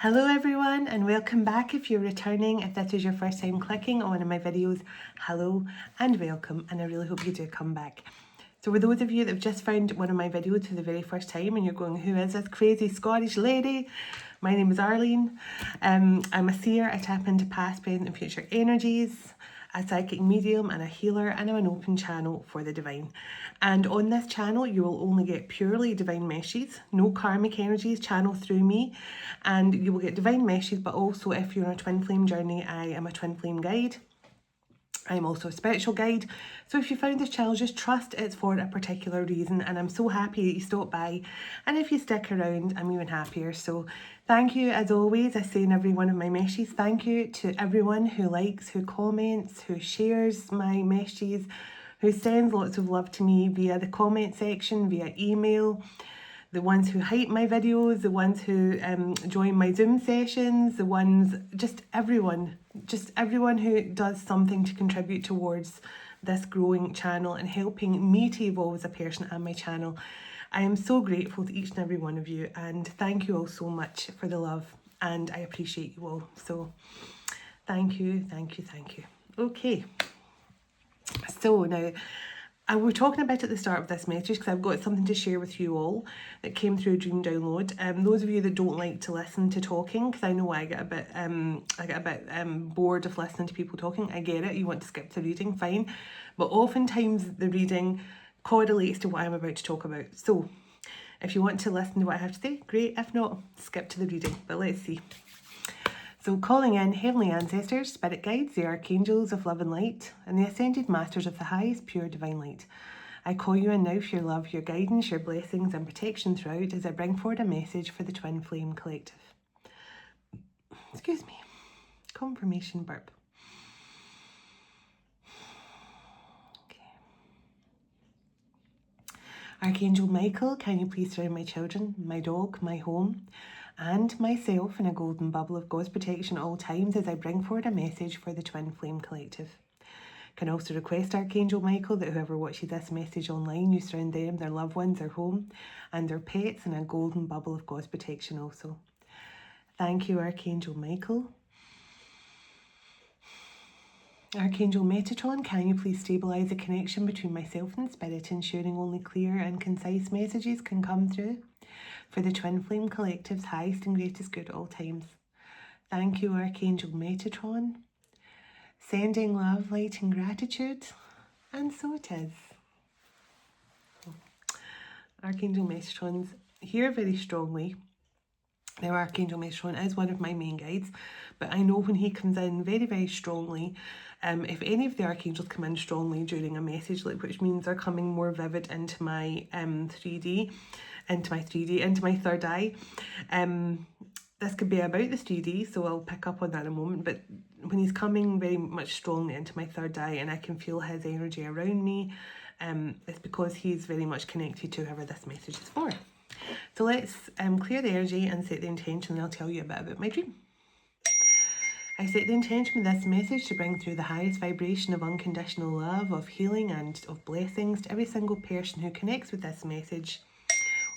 Hello everyone and welcome back. If you're returning, if this is your first time clicking on one of my videos, hello and welcome, and I really hope you do come back. So for those of you that have just found one of my videos for the very first time and you're going, who is this crazy Scottish lady? My name is Arlene. I'm a seer. I tap into past, present and future energies, a psychic medium and a healer, and I'm an open channel for the divine. And on this channel you will only get purely divine messages, no karmic energies channeled through me, and you will get divine messages. But also, if you're on a twin flame journey, I am a twin flame guide. I'm also a spiritual guide. So if you found this channel, just trust it's for a particular reason, and I'm so happy that you stopped by, and if you stick around, I'm even happier. So thank you, as always. I say in every one of my messages, thank you to everyone who likes, who comments, who shares my messages, who sends lots of love to me via the comment section, via email, the ones who hype my videos, the ones who join my Zoom sessions, the ones, just everyone who does something to contribute towards this growing channel and helping me to evolve as a person and my channel. I am so grateful to each and every one of you, and thank you all so much for the love, and I appreciate you all. So thank you, thank you, thank you. Okay, so now, we're talking about at the start of this message because I've got something to share with you all that came through a dream download. Those of you that don't like to listen to talking, because I know I get a bit bored of listening to people talking. I get it. You want to skip the reading, fine, but oftentimes the reading correlates to what I'm about to talk about. So if you want to listen to what I have to say, great. If not, skip to the reading. But let's see. So calling in heavenly ancestors, spirit guides, the archangels of love and light, and the ascended masters of the highest pure divine light. I call you in now for your love, your guidance, your blessings and protection throughout as I bring forward a message for the Twin Flame Collective. Excuse me. Confirmation burp. Okay. Archangel Michael, can you please surround my children, my dog, my home, and myself in a golden bubble of God's protection at all times as I bring forward a message for the Twin Flame Collective. Can also request Archangel Michael that whoever watches this message online, you surround them, their loved ones, their home, and their pets in a golden bubble of God's protection also. Thank you, Archangel Michael. Archangel Metatron, can you please stabilise the connection between myself and Spirit, ensuring only clear and concise messages can come through for the Twin Flame Collective's highest and greatest good at all times. Thank you, Archangel Metatron. Sending love, light and gratitude, and so it is. Archangel Metatron's here very strongly. Now, Archangel Metatron is one of my main guides, but I know when he comes in very, very strongly, if any of the archangels come in strongly during a message, which means they're coming more vivid into my 3D, into my third eye. This could be about the 3D, so I'll pick up on that in a moment, but when he's coming very much strongly into my third eye and I can feel his energy around me, it's because he's very much connected to whoever this message is for. So let's clear the energy and set the intention, and I'll tell you a bit about my dream. I set the intention with this message to bring through the highest vibration of unconditional love, of healing and of blessings to every single person who connects with this message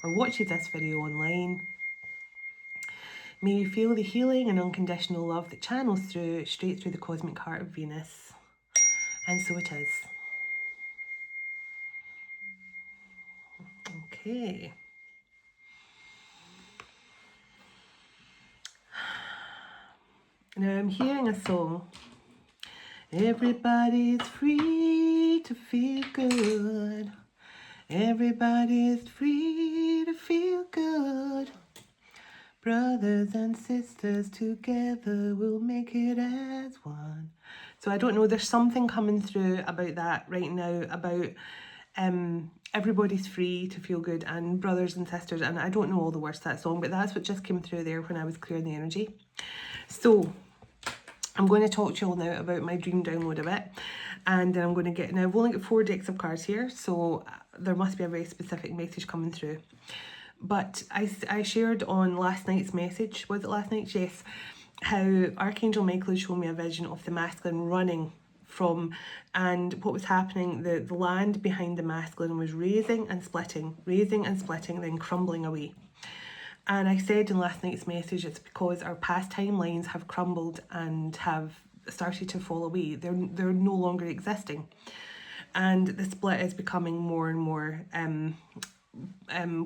or watches this video online. May you feel the healing and unconditional love that channels through, straight through the cosmic heart of Venus. And so it is. Okay. Now I'm hearing a song. Everybody's free to feel good. Everybody's free to feel good. Brothers and sisters together we'll make it as one. So I don't know, there's something coming through about that right now, about everybody's free to feel good and brothers and sisters, and I don't know all the words to that song, but that's what just came through there when I was clearing the energy. So I'm going to talk to you all now about my dream download a bit, and then I'm going to get, now I've only got 4 decks of cards here, so there must be a very specific message coming through. But I shared on last night's message, was it last night? Yes, how Archangel Michael had shown me a vision of the masculine running from, and what was happening, the land behind the masculine was raising and splitting, then crumbling away. And I said in last night's message, it's because our past timelines have crumbled and have started to fall away. They're no longer existing. And the split is becoming more and more,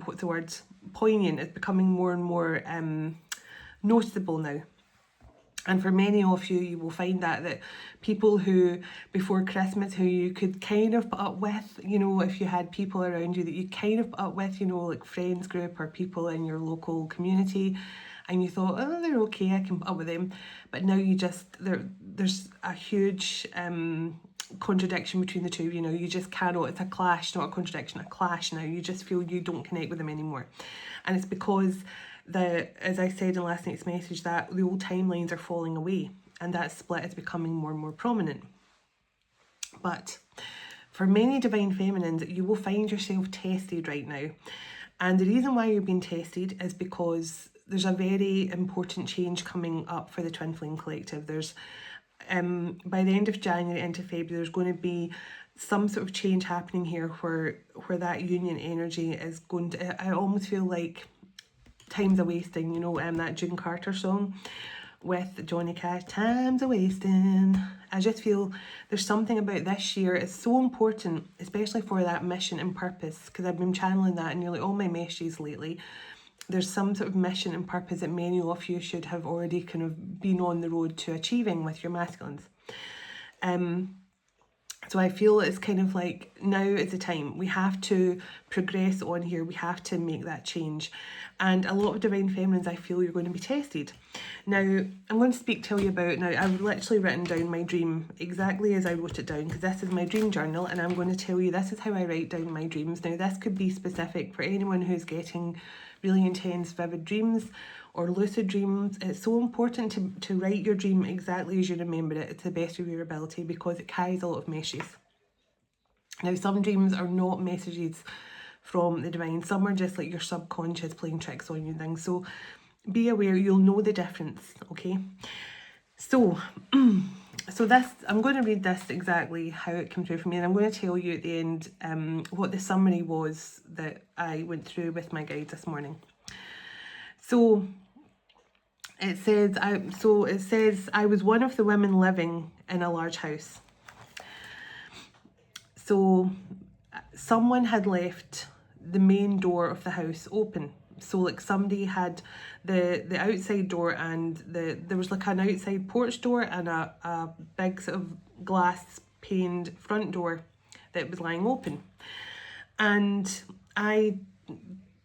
what's the word? Poignant. It's becoming more and more noticeable now. And for many of you, you will find that people who, before Christmas, who you could kind of put up with, you know, if you had people around you that you kind of put up with, you know, like friends group or people in your local community, and you thought, oh, they're okay, I can put up with them. But now you just, there's a huge contradiction between the two, you know, you just cannot, it's a clash, not a contradiction, a clash now. You just feel you don't connect with them anymore. And it's because as I said in last night's message, that the old timelines are falling away and that split is becoming more and more prominent. But for many divine feminines, you will find yourself tested right now. And the reason why you're being tested is because there's a very important change coming up for the Twin Flame Collective. There's, by the end of January into February, there's going to be some sort of change happening here where that union energy is going to, I almost feel like time's a wasting, you know, that June Carter song with Johnny Cash, time's a wasting. I just feel there's something about this year, it's so important, especially for that mission and purpose, because I've been channeling that in nearly all my messages lately. There's some sort of mission and purpose that many of you should have already kind of been on the road to achieving with your masculines. So I feel it's kind of like now is the time. We have to progress on here. We have to make that change. And a lot of divine feminines, I feel you're going to be tested. Now, I'm going to tell you about, now I've literally written down my dream exactly as I wrote it down, because this is my dream journal, and I'm going to tell you this is how I write down my dreams. Now, this could be specific for anyone who's getting really intense, vivid dreams or lucid dreams. It's so important to write your dream exactly as you remember it to the best of your ability, because it carries a lot of messages. Now, some dreams are not messages from the divine. Some are just like your subconscious playing tricks on you and things. So be aware, you'll know the difference, okay? So, this, I'm going to read this exactly how it came through for me, and I'm going to tell you at the end what the summary was that I went through with my guides this morning. So it says, I was one of the women living in a large house. So someone had left the main door of the house open. So like somebody had the outside door, and there was like an outside porch door and a big sort of glass paned front door that was lying open. And I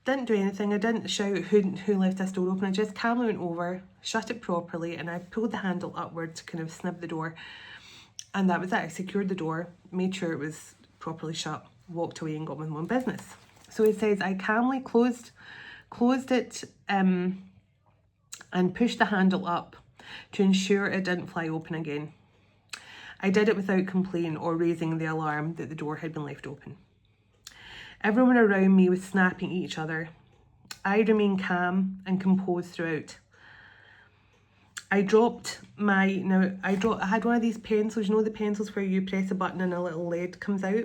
didn't do anything. I didn't shout who left this door open. I just calmly went over, shut it properly, and I pulled the handle upward to kind of snip the door. And that was it. I secured the door, made sure it was properly shut, walked away and got on with my own business. So it says, I calmly closed it and pushed the handle up to ensure it didn't fly open again. I did it without complaint or raising the alarm that the door had been left open. Everyone around me was snapping at each other. I remained calm and composed throughout. I had one of these pencils, you know the pencils where you press a button and a little lead comes out?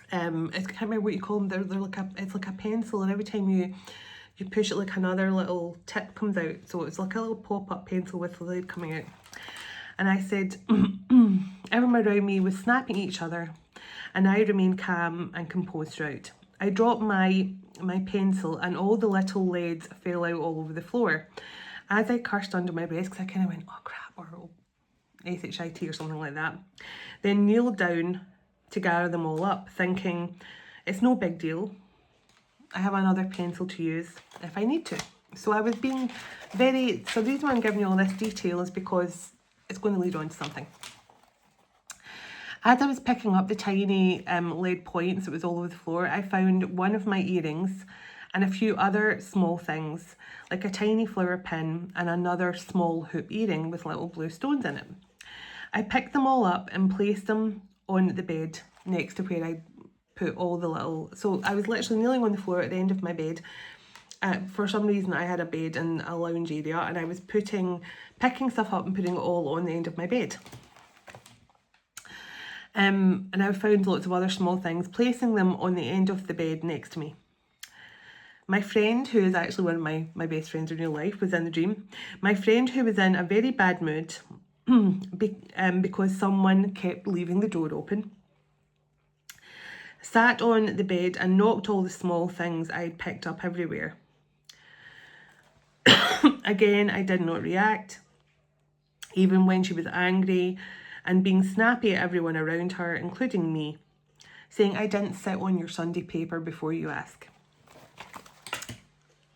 I can't remember what you call them. It's like a pencil, and every time you push it, like another little tip comes out. So it's like a little pop-up pencil with the lead coming out. And I said, everyone around me was snapping at each other, and I remained calm and composed throughout. I dropped my pencil, and all the little leads fell out all over the floor. As I cursed under my breath, because I kind of went, oh crap, or SHIT or something like that, then kneeled down to gather them all up, thinking, it's no big deal. I have another pencil to use if I need to. So I was being so the reason why I'm giving you all this detail is because it's going to lead on to something. As I was picking up the tiny lead points that was all over the floor, I found one of my earrings and a few other small things, like a tiny flower pin and another small hoop earring with little blue stones in it. I picked them all up and placed them on the bed next to where I put all the little... So I was literally kneeling on the floor at the end of my bed. For some reason I had a bed in a lounge area, and I was picking stuff up and putting it all on the end of my bed. And I found lots of other small things, placing them on the end of the bed next to me. My friend, who is actually one of my best friends in real life, was in the dream. My friend, who was in a very bad mood because someone kept leaving the door open, sat on the bed and knocked all the small things I'd picked up everywhere. Again, I did not react, even when she was angry and being snappy at everyone around her, including me, saying, I didn't sit on your Sunday paper before you ask.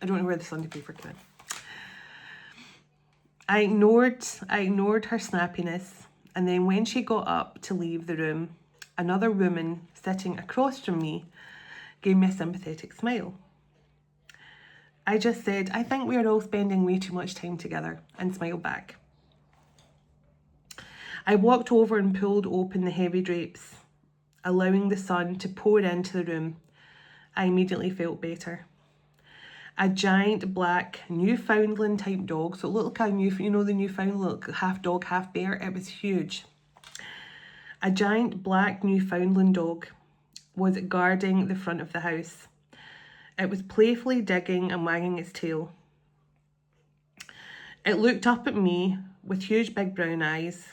I don't know where the Sunday paper came in. I ignored her snappiness, and then when she got up to leave the room, another woman sitting across from me gave me a sympathetic smile. I just said, I think we are all spending way too much time together, and smiled back. I walked over and pulled open the heavy drapes, allowing the sun to pour into the room. I immediately felt better. A giant black Newfoundland type dog, so it looked like the Newfoundland, half dog, half bear. It was huge. A giant black Newfoundland dog was guarding the front of the house. It was playfully digging and wagging its tail. It looked up at me with huge big brown eyes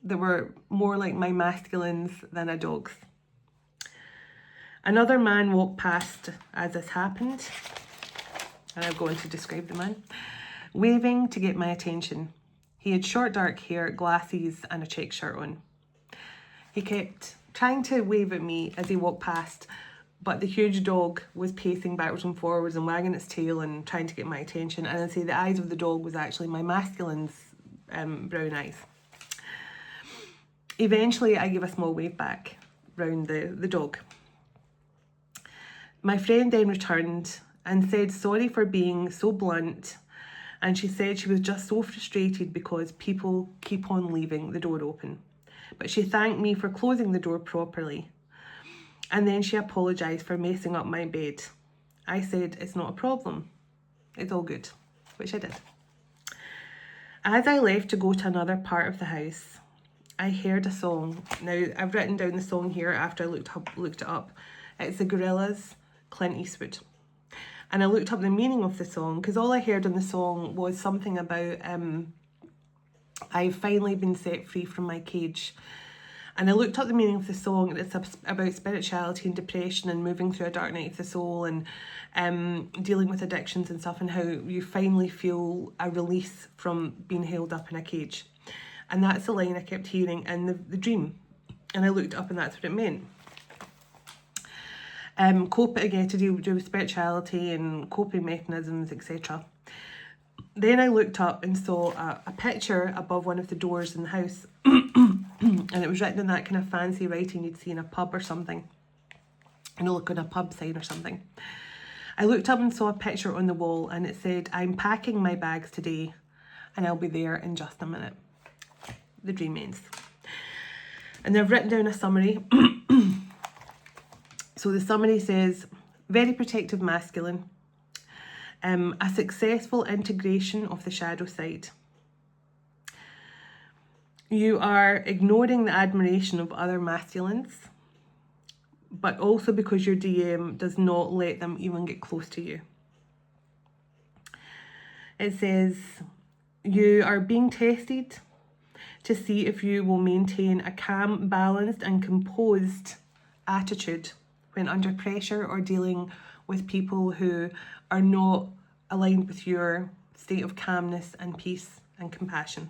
that were more like my masculines than a dog's. Another man walked past as this happened, and I'll go on to describe the man, waving to get my attention. He had short dark hair, glasses and a check shirt on. He kept trying to wave at me as he walked past, but the huge dog was pacing backwards and forwards and wagging its tail and trying to get my attention. And I'd say the eyes of the dog was actually my masculine's brown eyes. Eventually, I gave a small wave back round the dog. My friend then returned and said sorry for being so blunt, and she said she was just so frustrated because people keep on leaving the door open. But she thanked me for closing the door properly, and then she apologised for messing up my bed. I said, it's not a problem, it's all good, which I did. As I left to go to another part of the house, I heard a song. Now, I've written down the song here after I looked it up. It's the Gorillaz, Clint Eastwood. And I looked up the meaning of the song because all I heard in the song was something about I've finally been set free from my cage. And I looked up the meaning of the song, and it's about spirituality and depression and moving through a dark night of the soul and dealing with addictions and stuff, and how you finally feel a release from being held up in a cage. And that's the line I kept hearing in the dream. And I looked up and that's what it meant. Again, to do with spirituality and coping mechanisms, etc. Then I looked up and saw a picture above one of the doors in the house. And it was written in that kind of fancy writing you'd see in a pub or something. Look on a pub sign or something. I looked up and saw a picture on the wall, and it said, I'm packing my bags today and I'll be there in just a minute. The dream ends. And I've written down a summary. So the summary says, very protective masculine, a successful integration of the shadow side. You are ignoring the admiration of other masculines, but also because your DM does not let them even get close to you. It says, you are being tested to see if you will maintain a calm, balanced and composed attitude when under pressure or dealing with people who are not aligned with your state of calmness and peace and compassion.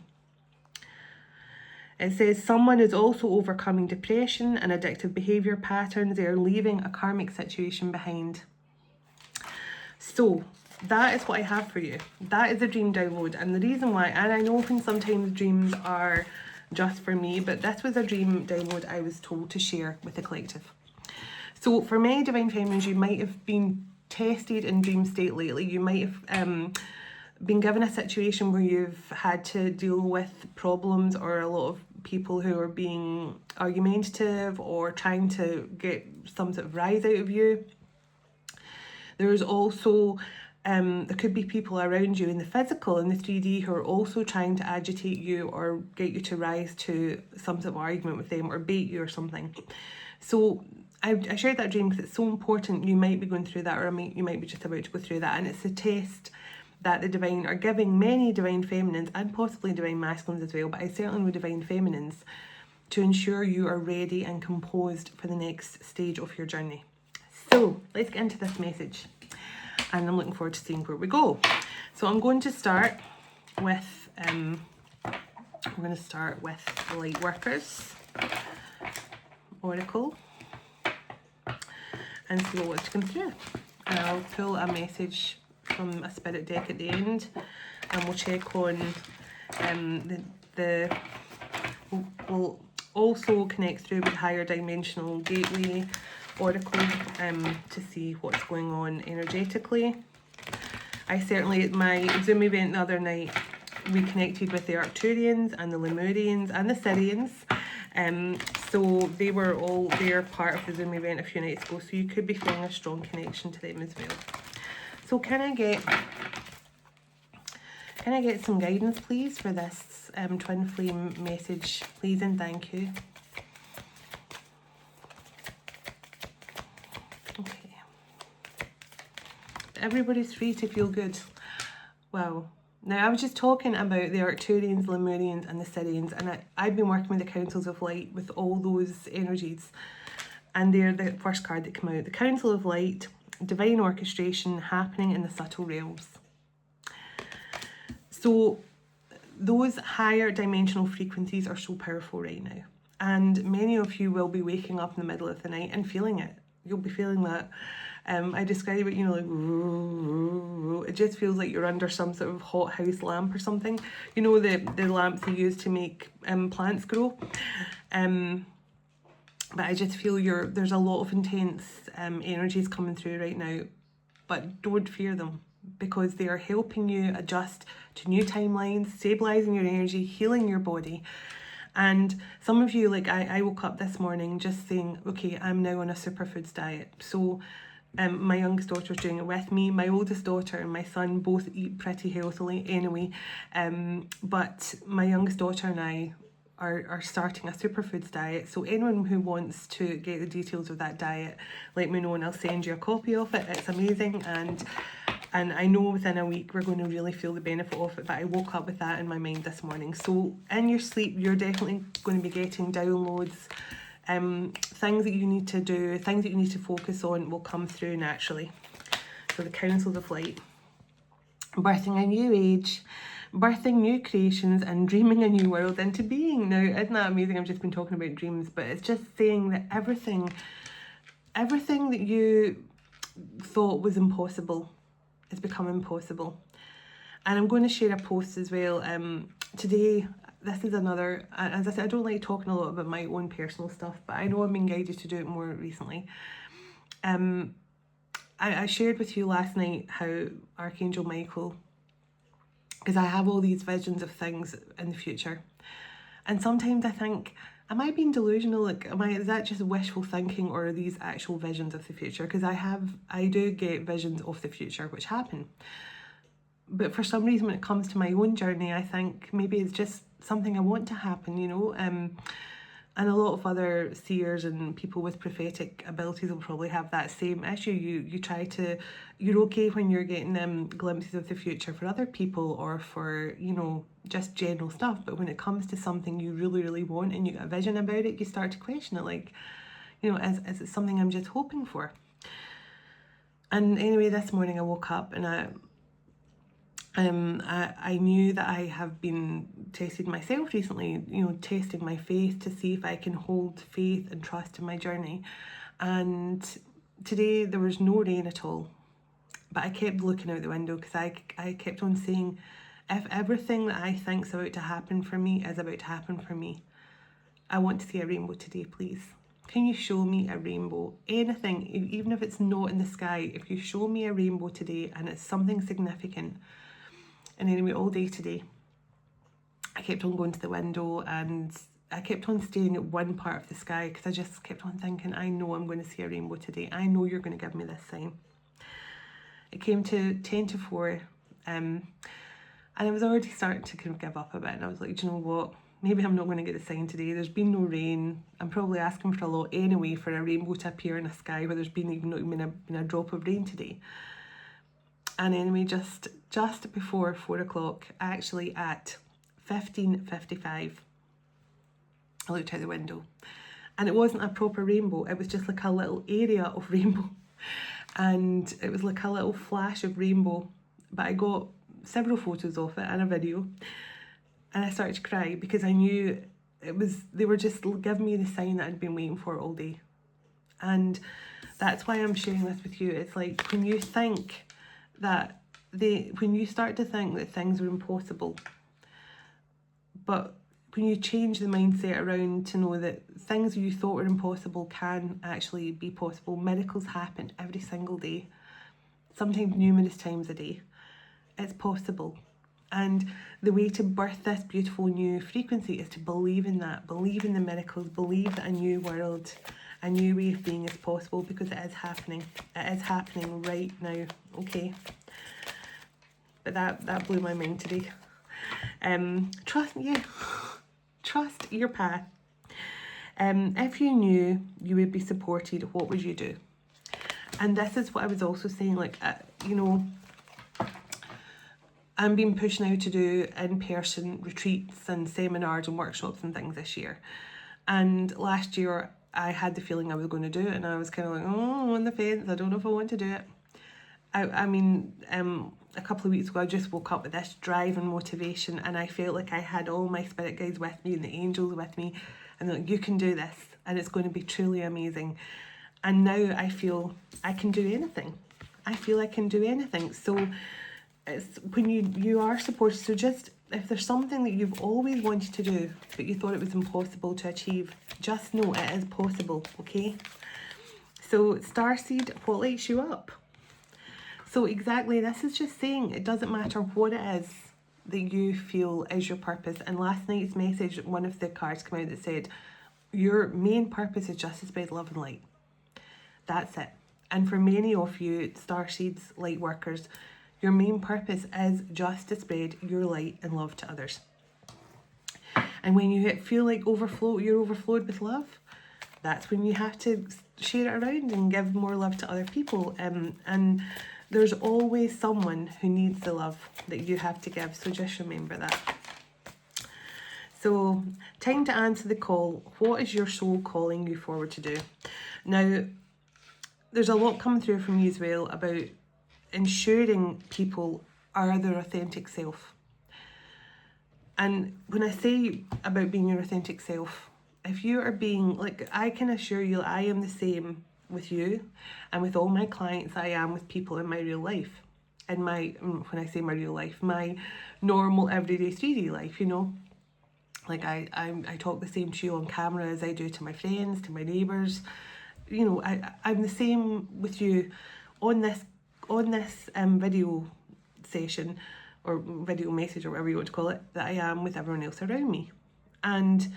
It says someone is also overcoming depression and addictive behaviour patterns. They are leaving a karmic situation behind. So that is what I have for you. That is a dream download. And the reason why, and I know sometimes dreams are just for me, but this was a dream download I was told to share with the collective. So for many Divine Feminines, you might have been tested in dream state lately. You might have been given a situation where you've had to deal with problems or a lot of people who are being argumentative or trying to get some sort of rise out of you. There's also, there could be people around you in the physical, in the 3D, who are also trying to agitate you or get you to rise to some sort of argument with them or bait you or something. So I shared that dream because it's so important. You might be going through that, or you might be just about to go through that, and it's a test that the divine are giving many divine feminines and possibly divine masculines as well, but I certainly know divine feminines, to ensure you are ready and composed for the next stage of your journey. So let's get into this message, and I'm looking forward to seeing where we go. So I'm going to start with the Light Workers Oracle and see what's going through. And I'll pull a message from a spirit deck at the end, and we'll check on we'll also connect through with higher dimensional gateway oracle to see what's going on energetically. I certainly, at my Zoom event the other night, we connected with the Arcturians and the Lemurians and the Syrians. So they were all there, part of the Zoom event a few nights ago, so you could be feeling a strong connection to them as well. So can I get some guidance, please, for this twin flame message, please, and thank you. Okay. Everybody's free to feel good. Wow. Now, I was just talking about the Arcturians, Lemurians, and the Syrians, and I've been working with the Councils of Light with all those energies, and they're the first card that came out. The Council of Light, divine orchestration happening in the subtle realms. So those higher dimensional frequencies are so powerful right now, and many of you will be waking up in the middle of the night and feeling it. You'll be feeling that. I describe it, like, it just feels like you're under some sort of hot house lamp or something. You know, the lamps they use to make plants grow. But I just feel there's a lot of intense energies coming through right now, but don't fear them, because they are helping you adjust to new timelines, stabilizing your energy, healing your body. And some of you, like I woke up this morning just saying, okay, I'm now on a superfoods diet. So my youngest daughter's doing it with me. My oldest daughter and my son both eat pretty healthily anyway. But my youngest daughter and I are starting a superfoods diet. So anyone who wants to get the details of that diet, let me know and I'll send you a copy of it. It's amazing, and I know within a week we're going to really feel the benefit of it. But I woke up with that in my mind this morning. So in your sleep, you're definitely going to be getting downloads. Things that you need to do, things that you need to focus on will come through naturally. So the Councils of Light. Birthing a new age, birthing new creations, and dreaming a new world into being. Now, isn't that amazing? I've just been talking about dreams, but it's just saying that everything that you thought was impossible has become impossible. And I'm going to share a post as well today. This is another, as I said, I don't like talking a lot about my own personal stuff, but I know I've been guided to do it more recently. I shared with you last night how Archangel Michael, because I have all these visions of things in the future, and sometimes I think, am I being delusional? Like, is that just wishful thinking, or are these actual visions of the future? Because I do get visions of the future which happen. But for some reason, when it comes to my own journey, I think maybe it's just something I want to happen, you know. And a lot of other seers and people with prophetic abilities will probably have that same issue. You're okay when you're getting glimpses of the future for other people or for, you know, just general stuff. But when it comes to something you really, really want and you get a vision about it, you start to question it, like, you know, is it something I'm just hoping for? And anyway, this morning I woke up and I knew that I have been testing myself recently, you know, testing my faith to see if I can hold faith and trust in my journey. And today there was no rain at all, but I kept looking out the window because I kept on saying, if everything that I think's about to happen for me is about to happen for me, I want to see a rainbow today, please. Can you show me a rainbow? Anything, even if it's not in the sky, if you show me a rainbow today and it's something significant. And anyway, all day today, I kept on going to the window and I kept on staring at one part of the sky because I just kept on thinking, I know I'm going to see a rainbow today. I know you're going to give me this sign. It came to 10 to 4 and I was already starting to kind of give up a bit. And I was like, do you know what? maybe I'm not going to get the sign today. There's been no rain. I'm probably asking for a lot anyway for a rainbow to appear in a sky where there's been not even been a drop of rain today. And anyway, just before 4 o'clock, actually at 15:55, I looked out the window and it wasn't a proper rainbow. It was just like a little area of rainbow. And it was like a little flash of rainbow. But I got several photos of it and a video. And I started to cry because I knew they were just giving me the sign that I'd been waiting for all day. And that's why I'm sharing this with you. It's like when you think that when you start to think that things are impossible, but when you change the mindset around to know that things you thought were impossible can actually be possible. Miracles happen every single day, sometimes numerous times a day. It's possible. And the way to birth this beautiful new frequency is to believe in that, believe in the miracles, believe that a new world, a new way of being is possible, because it is happening. It is happening right now, okay? But that blew my mind today. Trust your path. If you knew you would be supported, what would you do? And this is what I was also saying, like, you know, I'm being pushed now to do in-person retreats and seminars and workshops and things this year. And last year I had the feeling I was going to do it, and I was kind of like, oh, I'm on the fence. I don't know if I want to do it. I mean, a couple of weeks ago, I just woke up with this drive and motivation, and I felt like I had all my spirit guides with me and the angels with me, and they're like, you can do this, and it's going to be truly amazing. And now I feel I can do anything. I feel I can do anything. So it's when you are supported. So just, if there's something that you've always wanted to do, but you thought it was impossible to achieve, just know it is possible, okay? So Starseed, what lights you up? So exactly, this is just saying it doesn't matter what it is that you feel is your purpose. And last night's message, one of the cards came out that said, your main purpose is just to spread love and light. That's it. And for many of you, Starseeds, light workers, your main purpose is just to spread your light and love to others. And when you feel like you're overflowed with love, that's when you have to share it around and give more love to other people. And there's always someone who needs the love that you have to give. So just remember that. So, time to answer the call. What is your soul calling you forward to do? Now, there's a lot coming through from you as well about ensuring people are their authentic self. And when I say about being your authentic self, if you are being, like, I can assure you I am the same with you and with all my clients I am with people in my real life. In my, when I say my real life, my normal everyday 3D life, you know. Like I talk the same to you on camera as I do to my friends, to my neighbours. You know, I'm the same with you on this video session or video message or whatever you want to call it, that I am with everyone else around me. And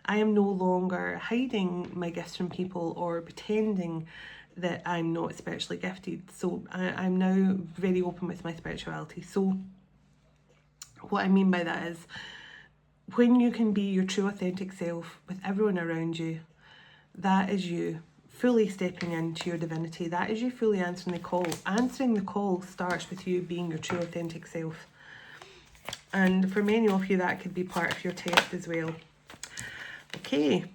I am no longer hiding my gifts from people or pretending that I'm not spiritually gifted. So I'm now very open with my spirituality. So what I mean by that is, when you can be your true authentic self with everyone around you, that is you fully stepping into your divinity. That is you fully answering the call. Answering the call starts with you being your true authentic self. And for many of you, that could be part of your test as well. Okay,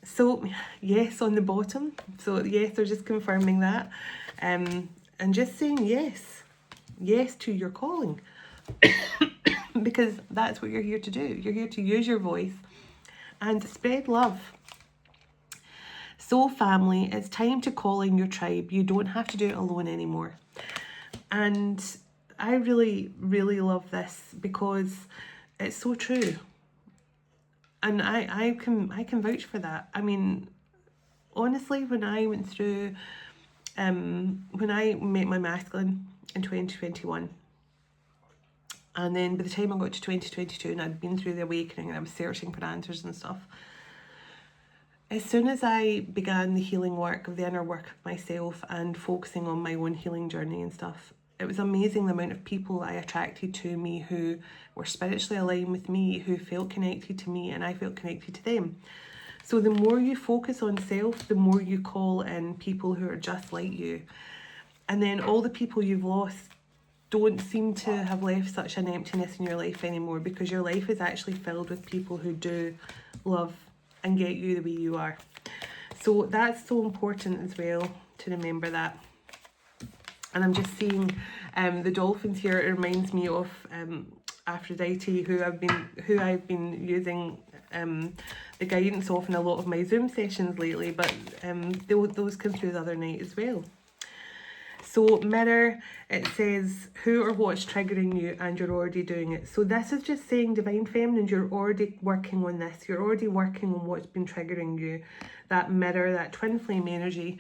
so yes on the bottom. So yes, they're just confirming that. And just saying yes to your calling. Because that's what you're here to do. You're here to use your voice and spread love. So family, it's time to call in your tribe. You don't have to do it alone anymore. And I really, really love this because it's so true. And I can vouch for that. I mean, honestly, when I went through, when I met my masculine in 2021, and then by the time I got to 2022 and I'd been through the awakening and I was searching for answers and stuff, as soon as I began the healing work of the inner work of myself and focusing on my own healing journey and stuff, it was amazing the amount of people I attracted to me who were spiritually aligned with me, who felt connected to me, and I felt connected to them. So the more you focus on self, the more you call in people who are just like you. And then all the people you've lost don't seem to have left such an emptiness in your life anymore, because your life is actually filled with people who do love and get you the way you are. So that's so important as well, to remember that. And I'm just seeing the dolphins here. It reminds me of Aphrodite, who I've been using the guidance of in a lot of my Zoom sessions lately, but those came through the other night as well. So mirror, it says who or what's triggering you, and you're already doing it. So this is just saying, Divine Feminine, you're already working on this. You're already working on what's been triggering you. That mirror, that twin flame energy.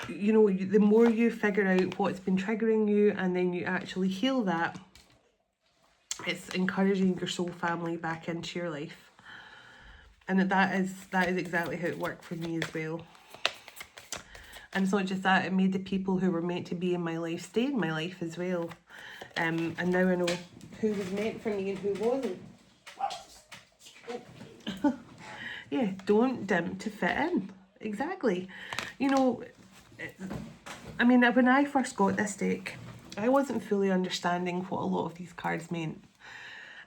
You know, the more you figure out what's been triggering you and then you actually heal that, it's encouraging your soul family back into your life. And that is exactly how it worked for me as well. And it's not just that, it made the people who were meant to be in my life stay in my life as well. And now I know who was meant for me and who wasn't. Yeah, don't dim to fit in. Exactly. You know, I mean, when I first got this deck, I wasn't fully understanding what a lot of these cards meant.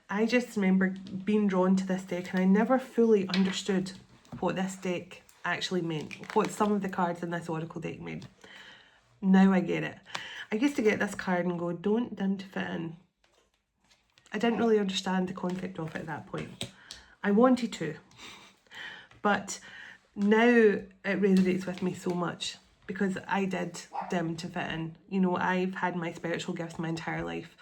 I just remember being drawn to this deck, and I never fully understood what this deck actually meant, what some of the cards in this oracle deck meant. Now I get it. I used to get this card and go, don't dim to fit in. I didn't really understand the concept of it at that point. I wanted to, but now it resonates with me so much, because I did dim to fit in. You know, I've had my spiritual gifts my entire life,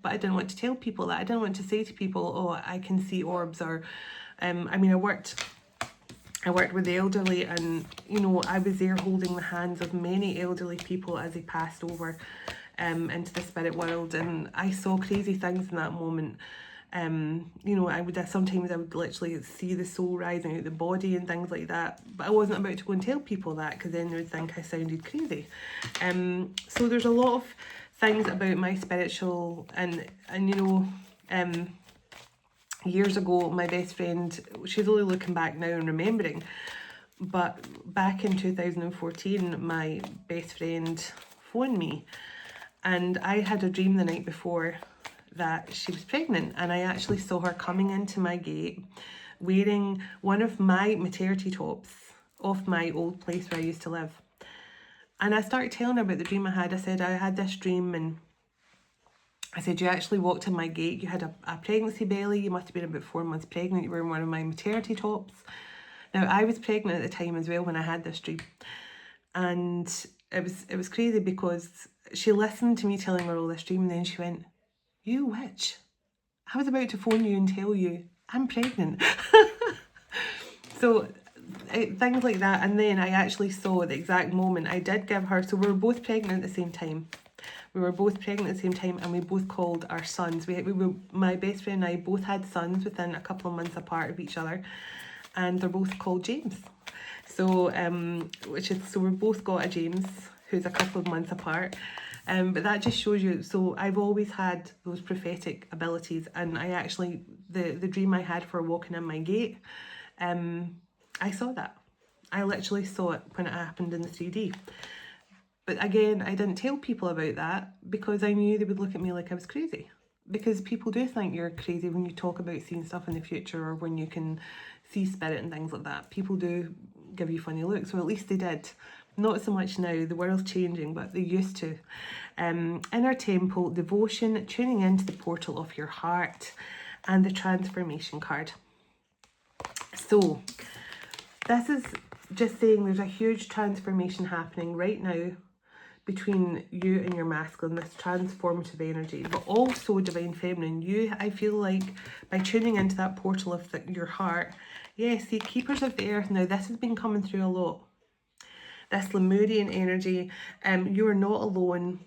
but I didn't want to tell people that. I didn't want to say to people, oh, I can see orbs, or I mean, I worked with the elderly, and you know, I was there holding the hands of many elderly people as they passed over into the spirit world, and I saw crazy things in that moment. You know, sometimes I would literally see the soul rising out the body and things like that, but I wasn't about to go and tell people that, because then they would think I sounded crazy. So there's a lot of things about my spiritual, and you know, years ago, my best friend, she's only looking back now and remembering, but back in 2014, my best friend phoned me, and I had a dream the night before that she was pregnant, and I actually saw her coming into my gate wearing one of my maternity tops off my old place where I used to live. And I started telling her about the dream I had. I said, I had this dream, and I said, you actually walked in my gate, you had a pregnancy belly, you must have been about 4 months pregnant, you were in one of my maternity tops. Now, I was pregnant at the time as well when I had this dream, and it was crazy, because she listened to me telling her all this dream, and then she went, you witch, I was about to phone you and tell you I'm pregnant. So things like that. And then I actually saw the exact moment. I did give her, so we were both pregnant at the same time. We were both pregnant at the same time, and we both called our sons. My best friend and I both had sons within a couple of months apart of each other, and they're both called James. So so we both got a James who's a couple of months apart. But that just shows you, so I've always had those prophetic abilities, and I actually, the dream I had for walking in my gate, I saw that. I literally saw it when it happened in the 3D. But again, I didn't tell people about that, because I knew they would look at me like I was crazy. Because people do think you're crazy when you talk about seeing stuff in the future, or when you can see spirit and things like that. People do give you funny looks, or at least they did. Not so much now, the world's changing, but they used to. Inner temple, devotion, tuning into the portal of your heart, and the transformation card. So this is just saying there's a huge transformation happening right now between you and your masculine, this transformative energy, but also Divine Feminine. I feel like by tuning into that portal of your heart, yes, the keepers of the earth, now this has been coming through a lot. This Lemurian energy, you are not alone.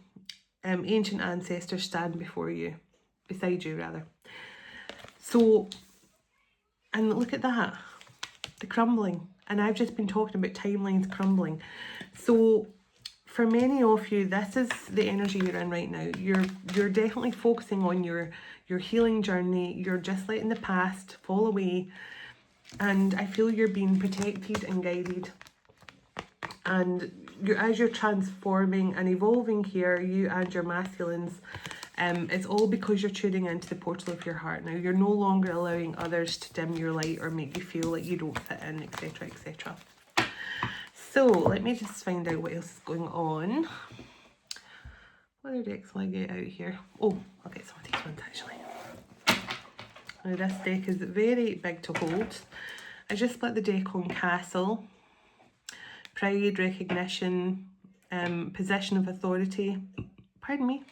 Ancient ancestors stand beside you rather. So, and look at that, the crumbling. And I've just been talking about timelines crumbling. So for many of you, this is the energy you're in right now. You're definitely focusing on your healing journey. You're just letting the past fall away. And I feel you're being protected and guided. And as you're transforming and evolving here, you and your masculines, it's all because you're tuning into the portal of your heart now. You're no longer allowing others to dim your light or make you feel like you don't fit in, etc., etc. So let me just find out what else is going on. What other decks will I get out here? Oh, I'll get some of these ones actually. Now this deck is very big to hold. I just split the deck on Castle, Pride, Recognition, Position of Authority, pardon me,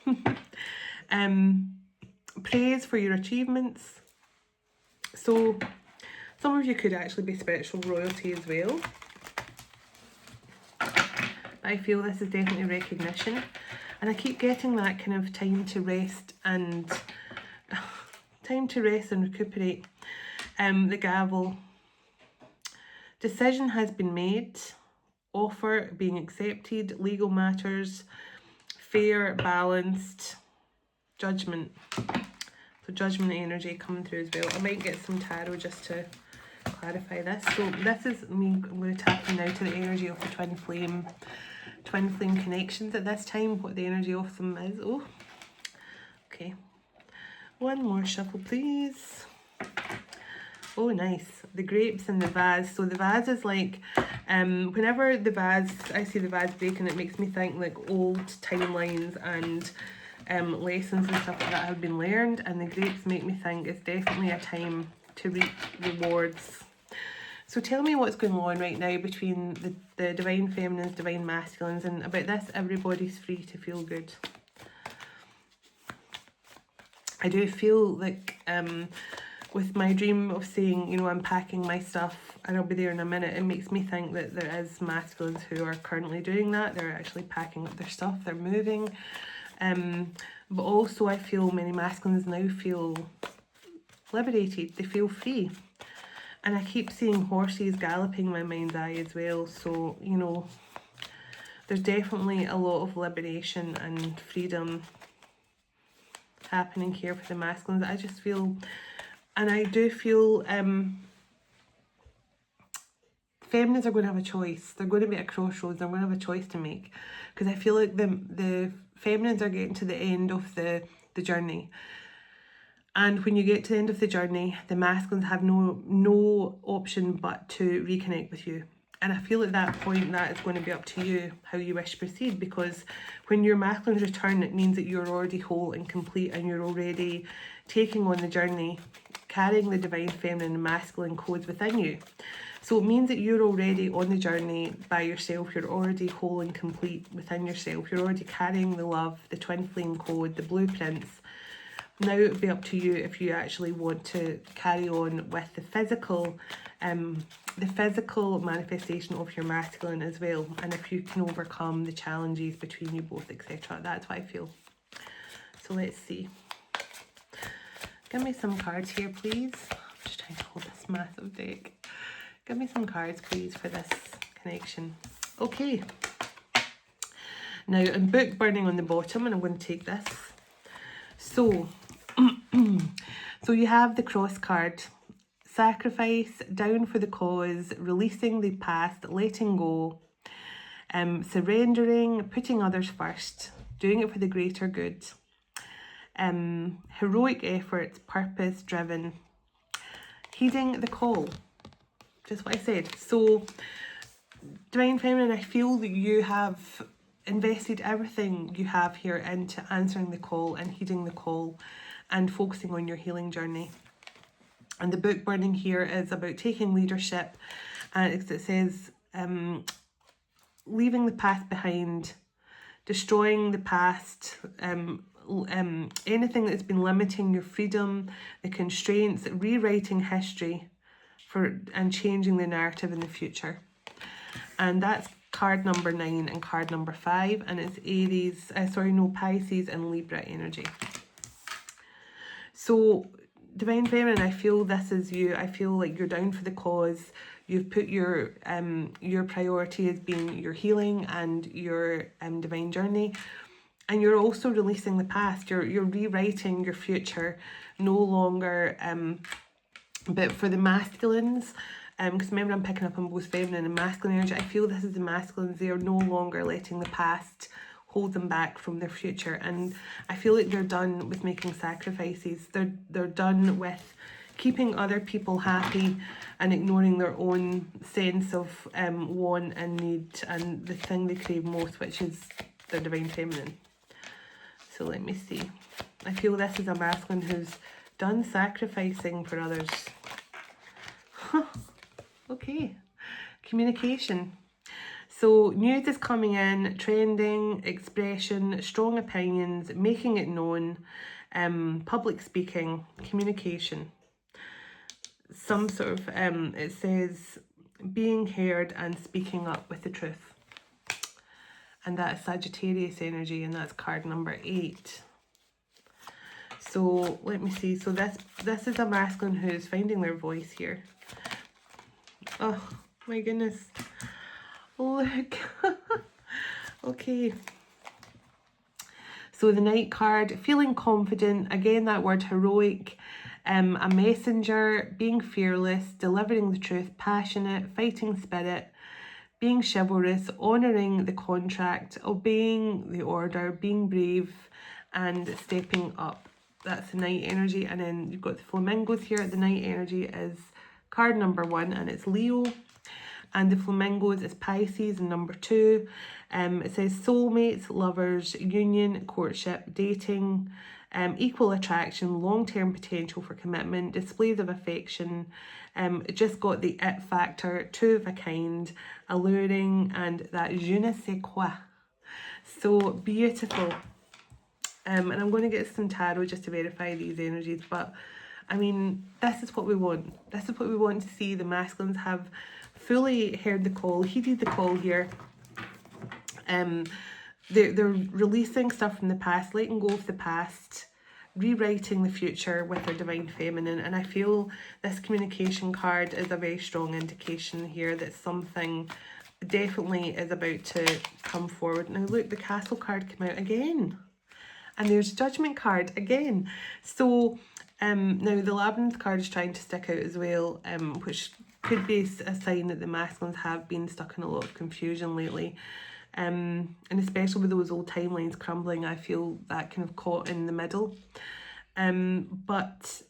Praise for your achievements. So some of you could actually be spiritual royalty as well. I feel this is definitely recognition. And I keep getting that kind of time to rest and recuperate. The gavel. Decision has been made. Offer being accepted. Legal matters. Fair, balanced. Judgment. So judgment energy coming through as well. I might get some tarot just to clarify this. So this is me. I'm going to tap in now to the energy of the twin flame connections at this time, what the energy of them is. Oh, okay. One more shuffle, please. Oh, nice. The grapes and the vase. So the vase is like, whenever I see the vase breaking, it makes me think like old timelines and lessons and stuff like that have been learned. And the grapes make me think it's definitely a time to reap rewards. So tell me what's going on right now between the divine feminines, divine masculines, and about this, everybody's free to feel good. I do feel like with my dream of saying, you know, I'm packing my stuff and I'll be there in a minute, it makes me think that there is masculines who are currently doing that. They're actually packing up their stuff, they're moving. But also I feel many masculines now feel liberated, they feel free. And I keep seeing horses galloping in my mind's eye as well. So, you know, there's definitely a lot of liberation and freedom happening here for the masculines. I just feel, and I do feel, feminines are going to have a choice. They're going to be at a crossroads. They're going to have a choice to make. Because I feel like the feminines are getting to the end of the journey. And when you get to the end of the journey, the masculines have no option but to reconnect with you. And I feel at that point that it's going to be up to you how you wish to proceed, because when your masculines return, it means that you're already whole and complete and you're already taking on the journey, carrying the divine feminine and masculine codes within you. So it means that you're already on the journey by yourself. You're already whole and complete within yourself. You're already carrying the love, the twin flame code, the blueprints. Now it would be up to you if you actually want to carry on with the physical manifestation of your masculine as well, and if you can overcome the challenges between you both, etc. That's what I feel. So let's see. Give me some cards here, please. I'm just trying to hold this massive deck. Give me some cards, please, for this connection. Okay. Now, I'm book burning on the bottom, and I'm going to take this. So you have the cross card. Sacrifice, down for the cause, releasing the past, letting go, surrendering, putting others first, doing it for the greater good, heroic efforts, purpose driven, heeding the call. Just what I said. So, Divine Feminine, I feel that you have invested everything you have here into answering the call and heeding the call and focusing on your healing journey. And the book burning here is about taking leadership, and it says leaving the past behind, destroying the past, anything that's been limiting your freedom, the constraints, rewriting history and changing the narrative in the future. And that's card number 9 and card number 5, and it's Pisces and Libra energy. So Divine Feminine, I feel this is you. I feel like you're down for the cause. You've put your priority as being your healing and your divine journey. And you're also releasing the past. You're rewriting your future. No longer, but for the masculines, because remember I'm picking up on both feminine and masculine energy. I feel this is the masculines. They are no longer letting the past hold them back from their future, and I feel like they're done with making sacrifices. They're done with keeping other people happy and ignoring their own sense of want and need and the thing they crave most, which is their divine feminine. So let me see. I feel this is a masculine who's done sacrificing for others. Okay. Communication. So news is coming in, trending, expression, strong opinions, making it known, public speaking, communication. Some sort of, it says being heard and speaking up with the truth. And that's Sagittarius energy, and that's card number 8. So let me see. So this is a masculine who's finding their voice here. Oh my goodness. Look. Okay. So the Knight card, feeling confident. Again, that word heroic. A messenger, being fearless, delivering the truth, passionate, fighting spirit, being chivalrous, honouring the contract, obeying the order, being brave, and stepping up. That's the Knight energy. And then you've got the flamingos here. The Knight energy is card number 1, and it's Leo. And the flamingos is Pisces, and number 2. It says soulmates, lovers, union, courtship, dating, equal attraction, long-term potential for commitment, displays of affection. It just got the it factor, 2 of a kind, alluring, and that je ne sais quoi. So beautiful. And I'm going to get some tarot just to verify these energies, but I mean, this is what we want. This is what we want to see. The masculines have fully heard the call, heeded the call here. They're releasing stuff from the past, letting go of the past, rewriting the future with their divine feminine. And I feel this communication card is a very strong indication here that something definitely is about to come forward. Now look, the Castle card came out again. And there's Judgment card again. So now the Labyrinth card is trying to stick out as well, which could be a sign that the masculines have been stuck in a lot of confusion lately. And especially with those old timelines crumbling, I feel that kind of caught in the middle. But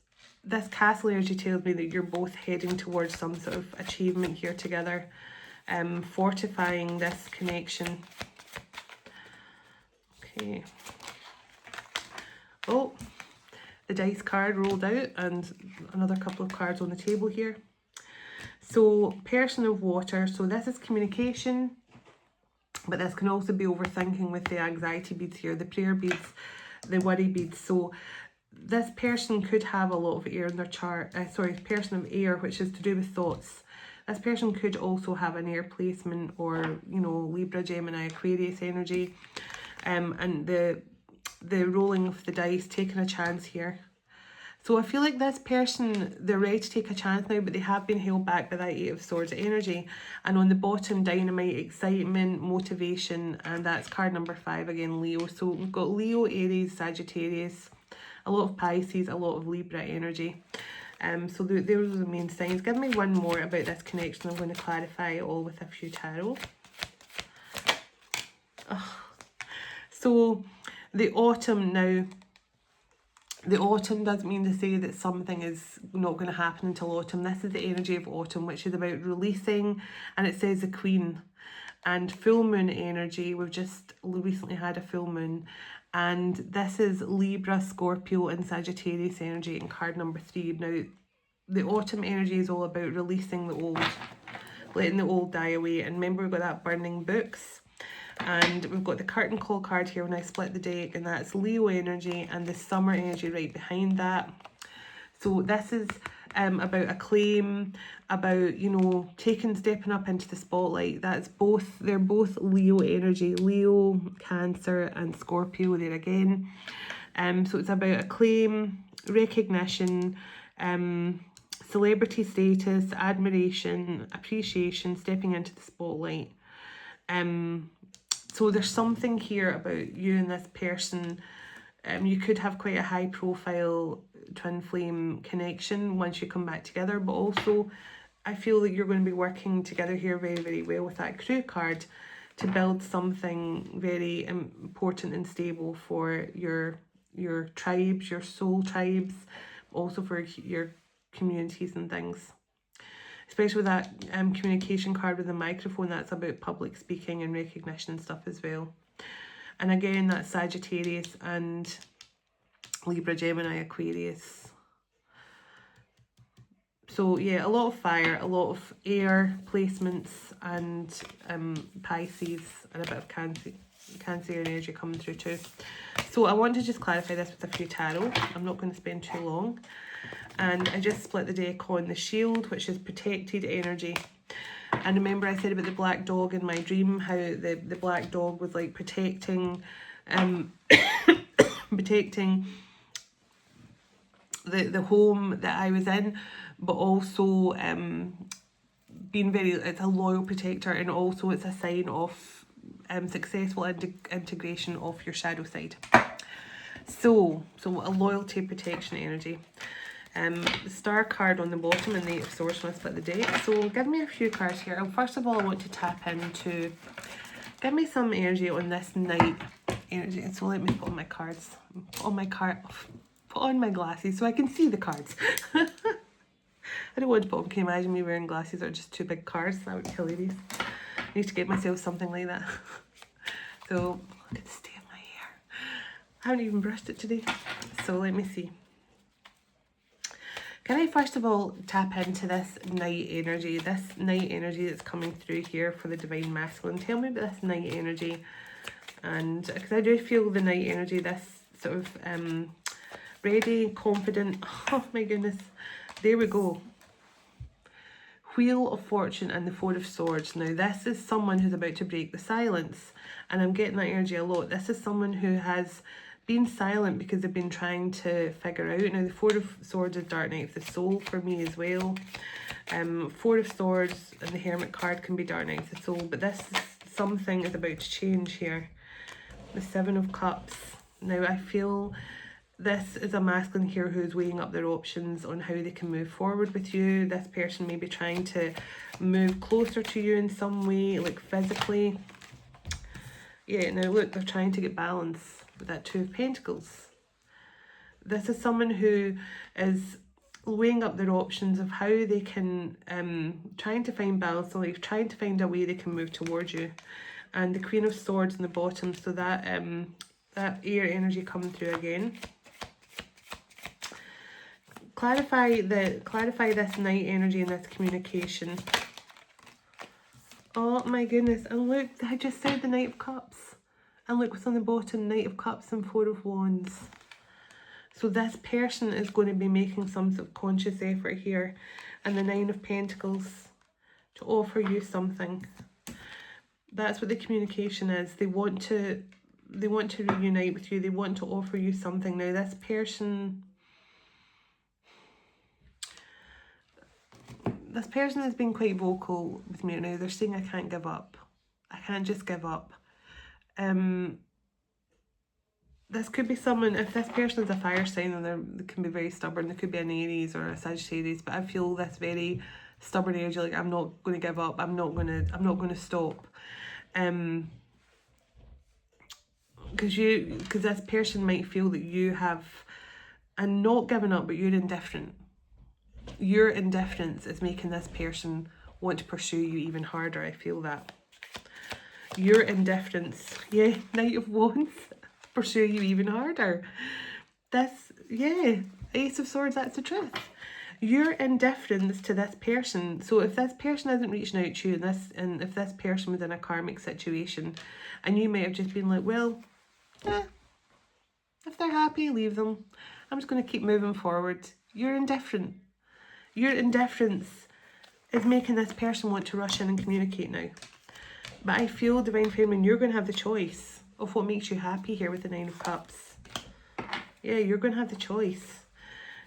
this Castle energy tells me that you're both heading towards some sort of achievement here together, fortifying this connection. Okay. Oh, the dice card rolled out, and another couple of cards on the table here. So, person of water. So this is communication, but this can also be overthinking with the anxiety beads here, the prayer beads, the worry beads. So this person could have a lot of air in their chart. Person of air, which is to do with thoughts. This person could also have an air placement, or, you know, Libra, Gemini, Aquarius energy. And the rolling of the dice, taking a chance here. So I feel like this person, they're ready to take a chance now, but they have been held back by that 8 of Swords energy. And on the bottom, dynamite, excitement, motivation, and that's card number 5 again, Leo. So we've got Leo, Aries, Sagittarius, a lot of Pisces, a lot of Libra energy. So those are the main signs. Give me one more about this connection. I'm going to clarify it all with a few tarot. So the autumn now. The autumn doesn't mean to say that something is not going to happen until autumn. This is the energy of autumn, which is about releasing, and it says the Queen. And full moon energy, we've just recently had a full moon. And this is Libra, Scorpio, and Sagittarius energy in card number 3. Now, the autumn energy is all about releasing the old, letting the old die away. And remember, we've got that burning books. And we've got the curtain call card here when I split the deck, and that's Leo energy, and the summer energy right behind that. So this is about acclaim, about, you know, stepping up into the spotlight. That's both, they're both Leo energy, Leo, Cancer, and Scorpio there again. So it's about acclaim, recognition, celebrity status, admiration, appreciation, stepping into the spotlight. So there's something here about you and this person. You could have quite a high profile twin flame connection once you come back together, but also I feel that you're going to be working together here very, very well with that crew card to build something very important and stable for your tribes, your soul tribes, also for your communities and things. Especially with that communication card with the microphone, that's about public speaking and recognition and stuff as well. And again, that's Sagittarius and Libra, Gemini, Aquarius. So yeah, a lot of fire, a lot of air placements, and Pisces, and a bit of Cancer energy coming through too. So I want to just clarify this with a few tarot. I'm not going to spend too long. And I just split the deck on the shield, which is protected energy. And remember I said about the black dog in my dream, how the black dog was like protecting protecting the home that I was in, but also being very, it's a loyal protector, and also it's a sign of successful integration of your shadow side. So a loyalty, protection energy. The star card on the bottom and the Eight of Swords when I split the deck. So give me a few cards here. First of all, I want to tap into, give me some energy on this night energy. So let me put on my cards, put on my glasses so I can see the cards. I don't want to put on, can you imagine me wearing glasses that are just two big cards? That would be hilarious. I need to get myself something like that. So look at the state of my hair. I haven't even brushed it today. So let me see. Can I first of all tap into this night energy that's coming through here for the Divine Masculine? Tell me about this night energy. And because I do feel the night energy, this sort of ready, confident, oh my goodness, there we go. Wheel of Fortune and the Four of Swords. Now this is someone who's about to break the silence, and I'm getting that energy a lot. This is someone who has been silent because they've been trying to figure out. Now the Four of Swords is Dark Night of the Soul for me as well. Four of Swords and the Hermit card can be Dark Night of the Soul, but this is, something is about to change here. The Seven of Cups. Now I feel this is a masculine here who's weighing up their options on how they can move forward with you. This person may be trying to move closer to you in some way, like physically. Yeah, now look, they're trying to get balance with that Two of Pentacles. This is someone who is weighing up their options of how they can, trying to find balance, so like trying to find a way they can move towards you. And the Queen of Swords in the bottom, so that that air energy coming through again. Clarify this night energy and this communication. Oh my goodness, and look, I just said the Knight of Cups. And look what's on the bottom, Knight of Cups and Four of Wands. So this person is going to be making some subconscious effort here. And the Nine of Pentacles to offer you something. That's what the communication is. They want to reunite with you. They want to offer you something. Now this person has been quite vocal with me now. They're saying I can't give up. I can't just give up. This could be someone, if this person is a fire sign, then they can be very stubborn. They could be an Aries or a Sagittarius, but I feel this very stubborn energy, like I'm not going to give up. I'm not going to stop. Because this person might feel that you have, and not given up, but you're indifferent. Your indifference is making this person want to pursue you even harder. I feel that. Your indifference, yeah, Knight of Wands, pursue you even harder. This, yeah, Ace of Swords, that's the truth. Your indifference to this person. So if this person isn't reaching out to you, and if this person was in a karmic situation, and you might have just been like, well, if they're happy, leave them. I'm just going to keep moving forward. You're indifferent. Your indifference is making this person want to rush in and communicate now. But I feel, Divine Feminine, you're going to have the choice of what makes you happy here with the Nine of Cups. Yeah, you're going to have the choice.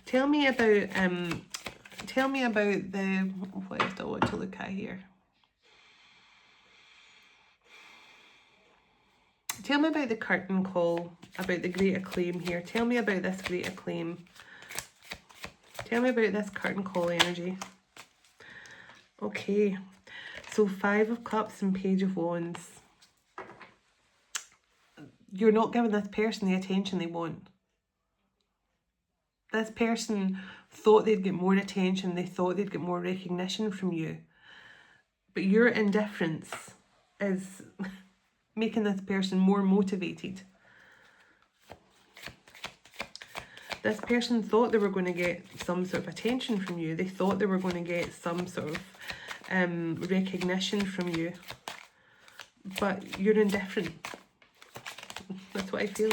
Tell me about the, what else do I want to look at here? Tell me about the curtain call, about the great acclaim here. Tell me about this great acclaim. Tell me about this curtain call energy. Okay, so 5 of Cups and Page of Wands. You're not giving this person the attention they want. This person thought they'd get more attention. They thought they'd get more recognition from you. But your indifference is making this person more motivated. This person thought they were going to get some sort of attention from you. They thought they were going to get some sort of recognition from you. But you're indifferent. That's what I feel.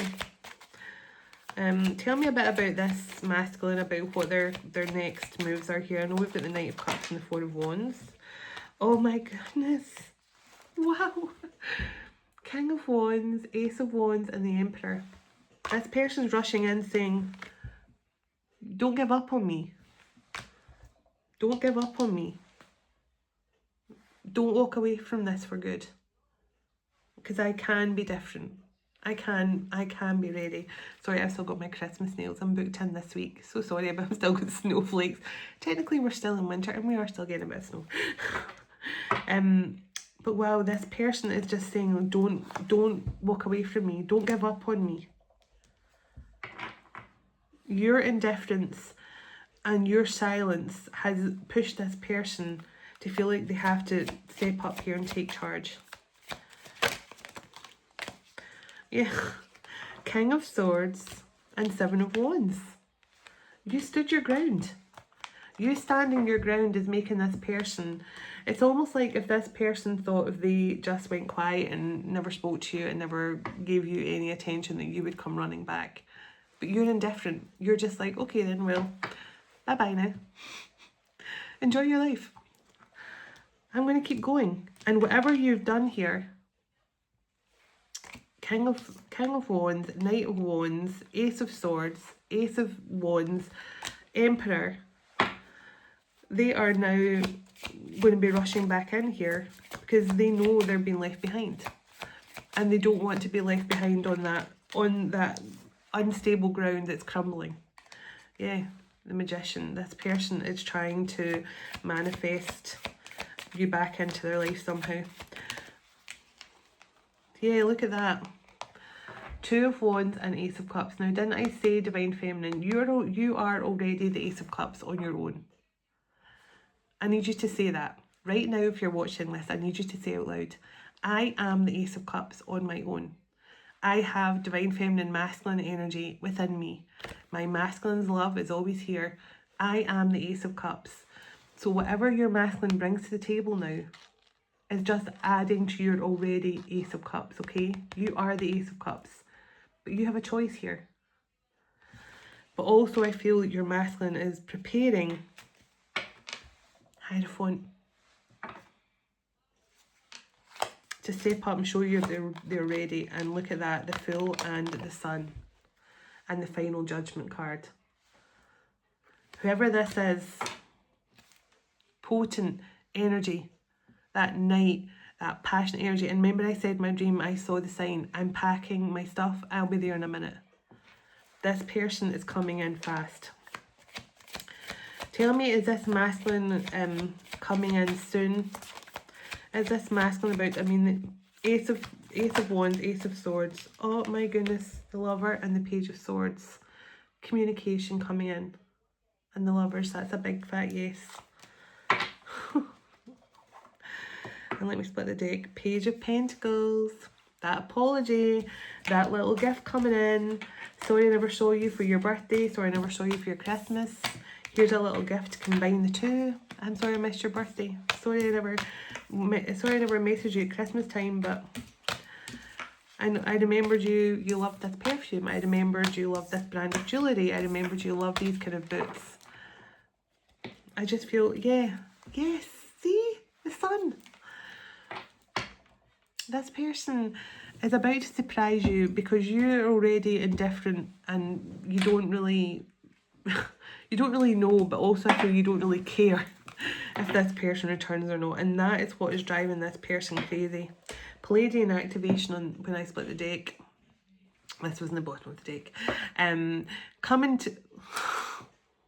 Tell me a bit about this masculine, about what their next moves are here. I know we've got the Knight of Cups and the 4 of Wands. Oh my goodness. Wow. King of Wands, Ace of Wands, and the Emperor. This person's rushing in saying, don't give up on me. Don't give up on me. Don't walk away from this for good. Because I can be different. I can be ready. Sorry, I've still got my Christmas nails. I'm booked in this week. So sorry, but I've still got snowflakes. Technically, we're still in winter and we are still getting a bit of snow. But wow, this person is just saying, don't walk away from me. Don't give up on me. Your indifference and your silence has pushed this person to feel like they have to step up here and take charge. Yeah, King of Swords and 7 of Wands. You stood your ground. You standing your ground is making this person... It's almost like if this person thought if they just went quiet and never spoke to you and never gave you any attention that you would come running back. But you're indifferent. You're just like, okay then, well, bye-bye now. Enjoy your life. I'm going to keep going. And whatever you've done here... King of Wands, Knight of Wands, Ace of Swords, Ace of Wands, Emperor. They are now going to be rushing back in here because they know they're being left behind. And they don't want to be left behind on that unstable ground that's crumbling. Yeah, the Magician. This person is trying to manifest you back into their life somehow. Yeah, look at that. 2 of Wands and Ace of Cups. Now, didn't I say Divine Feminine? You are already the Ace of Cups on your own. I need you to say that. Right now, if you're watching this, I need you to say out loud, I am the Ace of Cups on my own. I have Divine Feminine masculine energy within me. My masculine's love is always here. I am the Ace of Cups. So whatever your masculine brings to the table now is just adding to your already Ace of Cups, okay? You are the Ace of Cups. But you have a choice here. But also I feel that your masculine is preparing Hierophant to step up and show you they're ready. And look at that, the Fool and the Sun. And the Final Judgment card. Whoever this is, potent energy. That night, that passionate energy. And remember I said my dream, I saw the sign. I'm packing my stuff. I'll be there in a minute. This person is coming in fast. Tell me, is this masculine coming in soon? Is this masculine about, I mean, Ace of Wands, Ace of Swords. Oh my goodness, the Lover and the Page of Swords. Communication coming in. And the Lovers, that's a big fat yes. And let me split the deck. Page of Pentacles. That apology. That little gift coming in. Sorry I never saw you for your birthday. Sorry I never saw you for your Christmas. Here's a little gift to combine the two. I'm sorry I missed your birthday. Sorry I never messaged you at Christmas time, but I remembered you loved this perfume. I remembered you loved this brand of jewellery. I remembered you loved these kind of books. I just feel, yeah, yes, see? The Sun. This person is about to surprise you, because you're already indifferent and you don't really you don't really know, but also I feel you don't really care if this person returns or not, and that is what is driving this person crazy. Palladian activation on when I split the deck. This was in the bottom of the deck.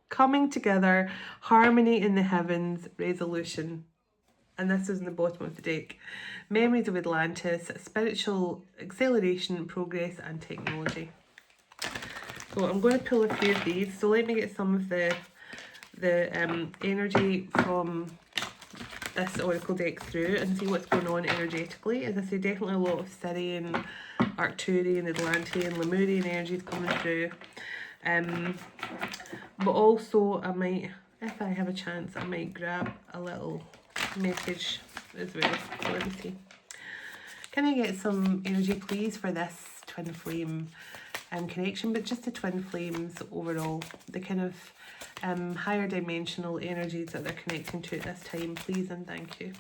Coming together, harmony in the heavens, resolution. And this is in the bottom of the deck. Memories of Atlantis, spiritual acceleration, progress and technology. So I'm going to pull a few of these. So let me get some of the energy from this oracle deck through and see what's going on energetically. As I say, definitely a lot of Syrian, Arcturian, Atlantean, Lemurian energies coming through. But also I might, if I have a chance, I might grab a little message as well. So let me see. Can I get some energy please for this twin flame connection, but just the twin flames overall, the kind of higher dimensional energies that they're connecting to at this time, please and thank you.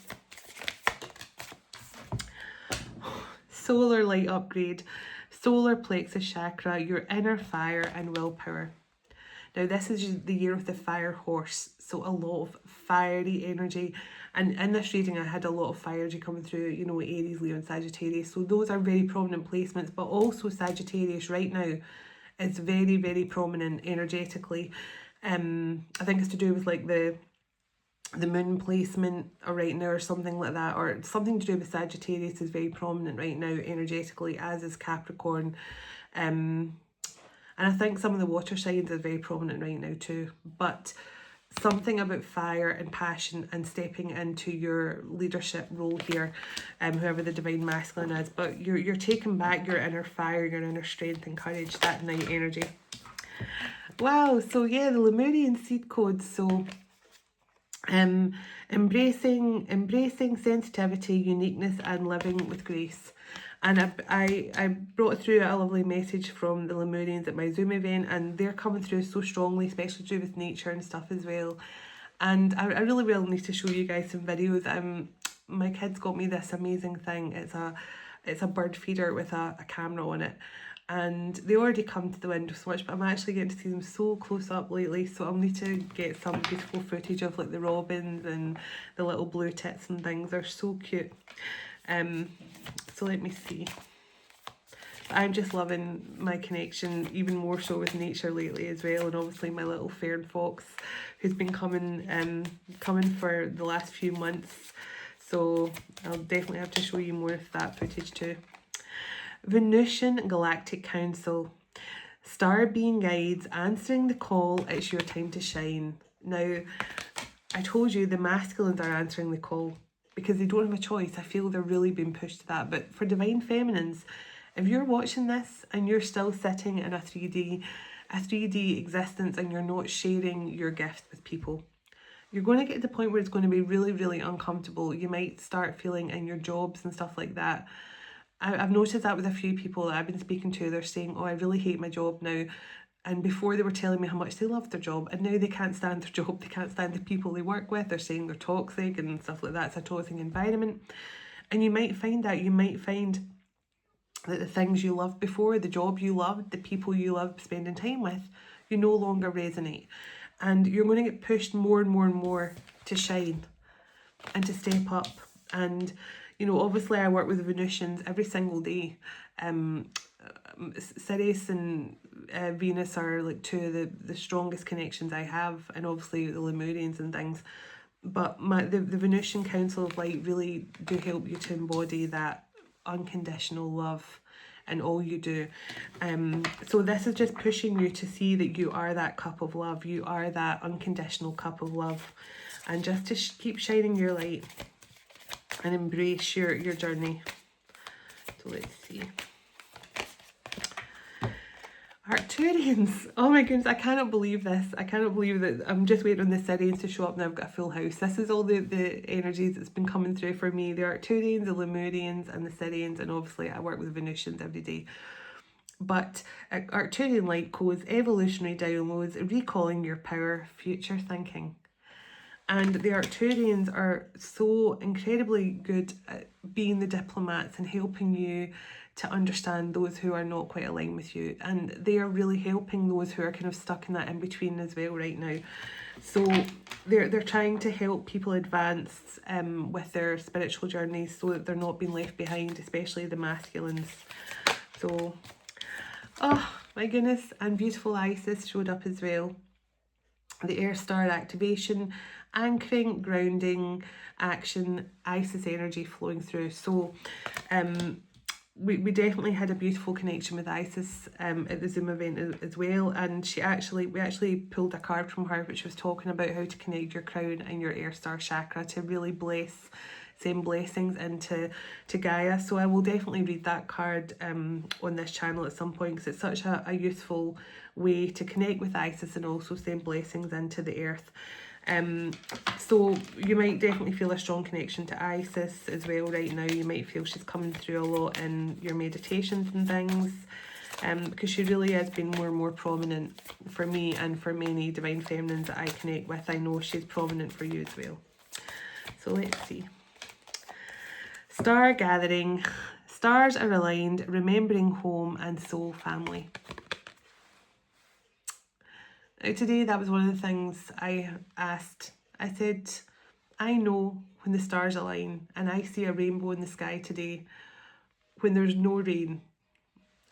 Solar light upgrade, solar plexus chakra, your inner fire and willpower. Now this is the year of the fire horse, so a lot of fiery energy, and in this reading I had a lot of fire energy coming through, you know, Aries, Leo and Sagittarius, so those are very prominent placements, but also Sagittarius right now is very, very prominent energetically. I think it's to do with like the moon placement right now or something like that, or something to do with Sagittarius is very prominent right now energetically, as is Capricorn. And I think some of the water signs are very prominent right now too. But something about fire and passion and stepping into your leadership role here, whoever the divine masculine is. But you're taking back your inner fire, your inner strength and courage, that night energy. Wow, so yeah, the Lemurian seed codes. So embracing sensitivity, uniqueness and living with grace. And I brought through a lovely message from the Lemurians at my Zoom event, and they're coming through so strongly, especially to do with nature and stuff as well. And I really will need to show you guys some videos. My kids got me this amazing thing. It's a bird feeder with a camera on it. And they already come to the window so much, but I'm actually getting to see them so close up lately, so I'll need to get some beautiful footage of like the robins and the little blue tits and things. They're so cute. So let me see. I'm just loving my connection even more so with nature lately as well, and obviously my little fern fox who's been coming for the last few months, so I'll definitely have to show you more of that footage too. Venusian Galactic Council, star being guides answering the call, it's your time to shine. Now I told you the masculines are answering the call because they don't have a choice. I feel they're really being pushed to that. But for divine feminines, if you're watching this and you're still sitting in a 3D existence and you're not sharing your gift with people, you're going to get to the point where it's going to be really, really uncomfortable. You might start feeling in your jobs and stuff like that. I've noticed that with a few people that I've been speaking to. They're saying, oh, I really hate my job now. And before they were telling me how much they loved their job, and now they can't stand their job, they can't stand the people they work with, they're saying they're toxic and stuff like that. It's a toxic environment. And you might find that the things you loved before, the job you loved, the people you loved spending time with, you no longer resonate. And you're going to get pushed more and more and more to shine and to step up. And, you know, obviously I work with Venusians every single day. Sirius and Venus are like two of the strongest connections I have, and obviously the Lemurians and things. But the Venusian Council of Light really do help you to embody that unconditional love in all you do. So this is just pushing you to see that you are that cup of love. You are that unconditional cup of love. And just to keep shining your light and embrace your journey. So let's see. Arcturians. Oh my goodness, I cannot believe this. I cannot believe that I'm just waiting on the Syrians to show up and I've got a full house. This is all the energies that's been coming through for me. The Arcturians, the Lemurians and the Syrians, and obviously I work with Venusians every day. But Arcturian light codes, evolutionary downloads, recalling your power, future thinking. And the Arcturians are so incredibly good at being the diplomats and helping you to understand those who are not quite aligned with you, and they are really helping those who are kind of stuck in that in between as well right now. So they're trying to help people advance with their spiritual journeys so that they're not being left behind, especially the masculines. So, oh my goodness, and beautiful Isis showed up as well. The air star activation, anchoring, grounding, action, Isis energy flowing through. So we definitely had a beautiful connection with Isis at the Zoom event as well, and we actually pulled a card from her which was talking about how to connect your crown and your air star chakra to really send blessings into Gaia. So I will definitely read that card on this channel at some point, because it's such a useful way to connect with Isis and also send blessings into the earth. So you might definitely feel a strong connection to Isis as well right now. You might feel she's coming through a lot in your meditations and things, because she really has been more and more prominent for me and for many divine feminines that I connect with. I know she's prominent for you as well. So let's see. Star gathering. Stars are aligned, remembering home and soul family. Now today, that was one of the things I asked. I said, I know when the stars align and I see a rainbow in the sky today when there's no rain.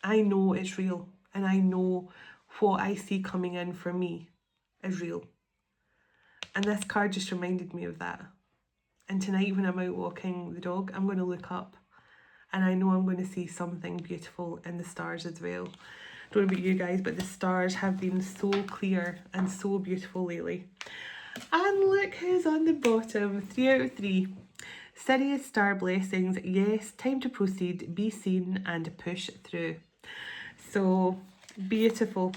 I know it's real, and I know what I see coming in for me is real. And this card just reminded me of that. And tonight when I'm out walking the dog, I'm going to look up and I know I'm going to see something beautiful in the stars as well. Don't know about you guys, but the stars have been so clear and so beautiful lately. And look who's on the bottom. 3 out of 3. Sirius star blessings. Yes, time to proceed, be seen and push through. So beautiful.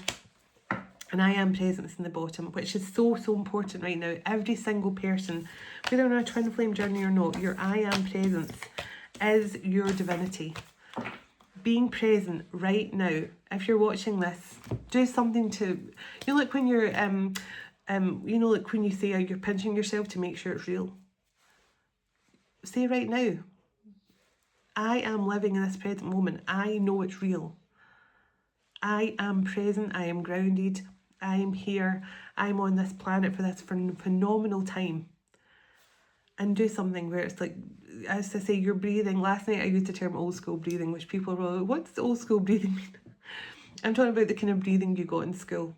And I am presence in the bottom, which is so important right now. Every single person, whether on a twin flame journey or not, your I am presence is your divinity. Being present right now. If you're watching this, do something to, you know, like when you're you know, like when you say you're pinching yourself to make sure it's real. Say right now, I am living in this present moment. I know it's real. I am present. I am grounded. I am here. I'm on this planet for this phenomenal time. And do something where it's like, as I say, you're breathing. Last night I used the term old school breathing, which people were like, what's old school breathing mean? I'm talking about the kind of breathing you got in school,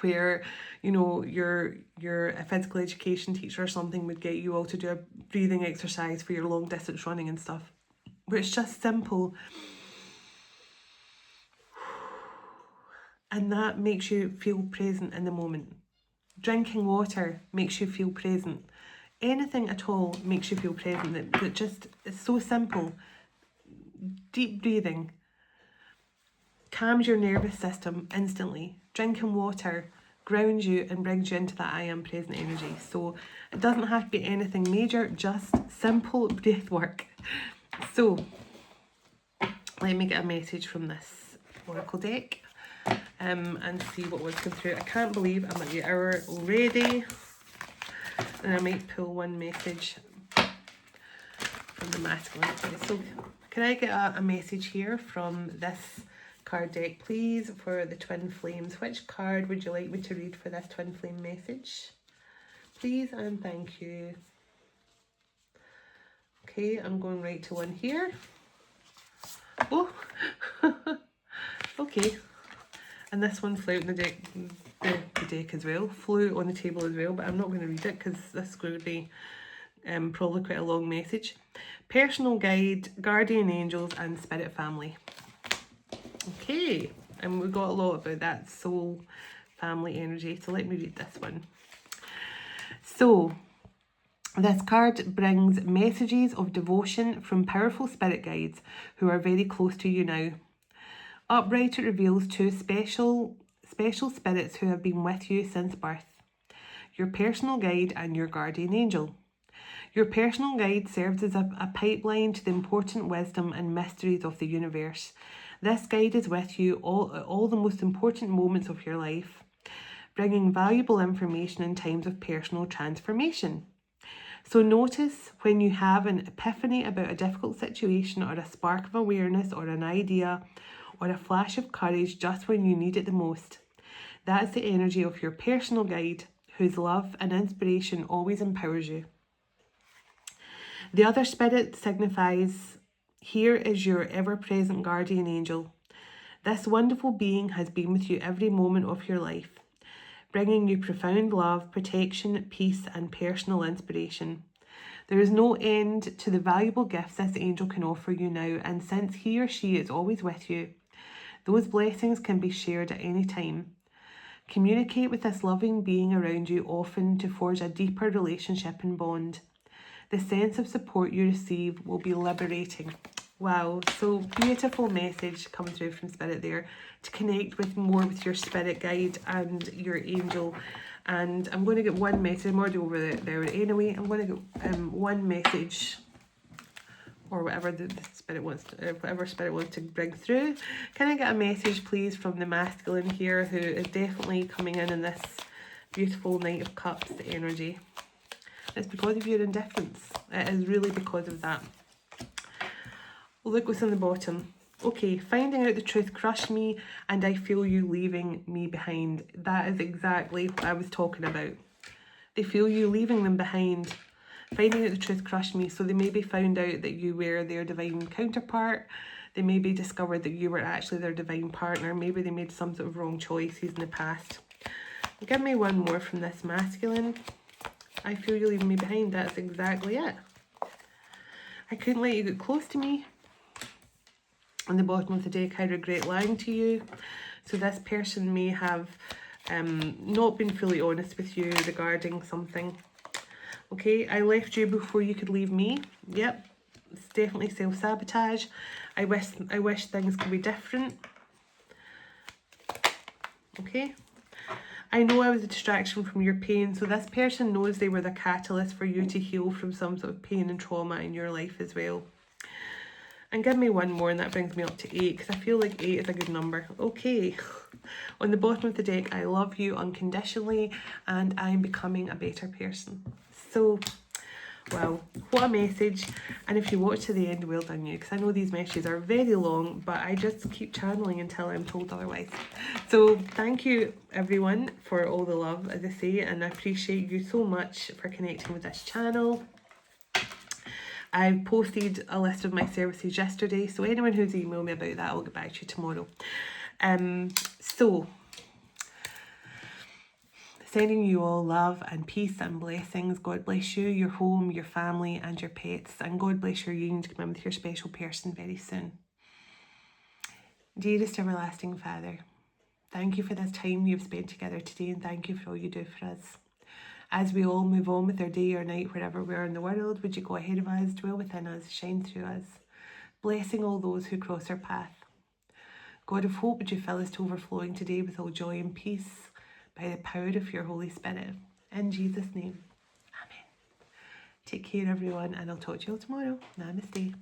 where, you know, your a physical education teacher or something would get you all to do a breathing exercise for your long distance running and stuff, where it's just simple. And that makes you feel present in the moment. Drinking water makes you feel present. Anything at all makes you feel present. That just is so simple. Deep breathing calms your nervous system instantly. Drinking water grounds you and brings you into that I am present energy. So it doesn't have to be anything major, just simple breath work. So let me get a message from this oracle deck and see what was going through. I can't believe I'm at the hour already. And I might pull one message from the masculine. So can I get a message here from this card deck, please, for the twin flames? Which card would you like me to read for this twin flame message? Please and thank you. Okay, I'm going right to one here. Oh, okay. And this one flew out in the deck, the deck as well, flew on the table as well, but I'm not going to read it because this is going to be probably quite a long message. Personal guide, guardian angels and spirit family. Okay, and we got a lot about that soul family energy, so let me read this one. So this card brings messages of devotion from powerful spirit guides who are very close to you now. Upright, it reveals two special spirits who have been with you since birth. Your personal guide and your guardian angel. Your personal guide serves as a pipeline to the important wisdom and mysteries of the universe. This guide is with you all the most important moments of your life, bringing valuable information in times of personal transformation. So notice when you have an epiphany about a difficult situation, or a spark of awareness, or an idea, or a flash of courage just when you need it the most. That is the energy of your personal guide, whose love and inspiration always empowers you. The other spirit signifies, here is your ever-present guardian angel. This wonderful being has been with you every moment of your life, bringing you profound love, protection, peace, and personal inspiration. There is no end to the valuable gifts this angel can offer you now, and since he or she is always with you, those blessings can be shared at any time. Communicate with this loving being around you often to forge a deeper relationship and bond. The sense of support you receive will be liberating. Wow, so beautiful message coming through from Spirit there, to connect with more with your spirit guide and your angel. And I'm going to get one message. I'm already over there anyway. I'm going to get one message, or whatever the spirit wants to, whatever spirit wants to bring through. Can I get a message, please, from the masculine here, who is definitely coming in this beautiful Knight of Cups energy? It's because of your indifference. It is really because of that. Look what's on the bottom. Okay, finding out the truth crushed me, and I feel you leaving me behind. That is exactly what I was talking about. They feel you leaving them behind. Finding out the truth crushed me. So they maybe found out that you were their divine counterpart. They maybe discovered that you were actually their divine partner. Maybe they made some sort of wrong choices in the past. Give me one more from this masculine. I feel you leaving me behind. That's exactly it. I couldn't let you get close to me. On the bottom of the deck, I regret lying to you. So this person may have not been fully honest with you regarding something. Okay, I left you before you could leave me. Yep, it's definitely self-sabotage. I wish things could be different. Okay. I know I was a distraction from your pain. So this person knows they were the catalyst for you to heal from some sort of pain and trauma in your life as well. And give me one more, and that brings me up to 8, because I feel like 8 is a good number. Okay. On the bottom of the deck, I love you unconditionally, and I'm becoming a better person. So, wow, what a message. And if you watch to the end, well done you, because I know these messages are very long, but I just keep channeling until I'm told otherwise. So thank you everyone for all the love, as I say, and I appreciate you so much for connecting with this channel. I posted a list of my services yesterday, so anyone who's emailed me about that, I'll get back to you tomorrow. So sending you all love and peace and blessings. God bless you, your home, your family, and your pets. And God bless your union to come in with your special person very soon. Dearest everlasting Father, thank you for this time you've spent together today, and thank you for all you do for us. As we all move on with our day or night, wherever we are in the world, would you go ahead of us, dwell within us, shine through us, blessing all those who cross our path. God of hope, would you fill us to overflowing today with all joy and peace by the power of your Holy Spirit. In Jesus' name, amen. Take care everyone, and I'll talk to you all tomorrow. Namaste.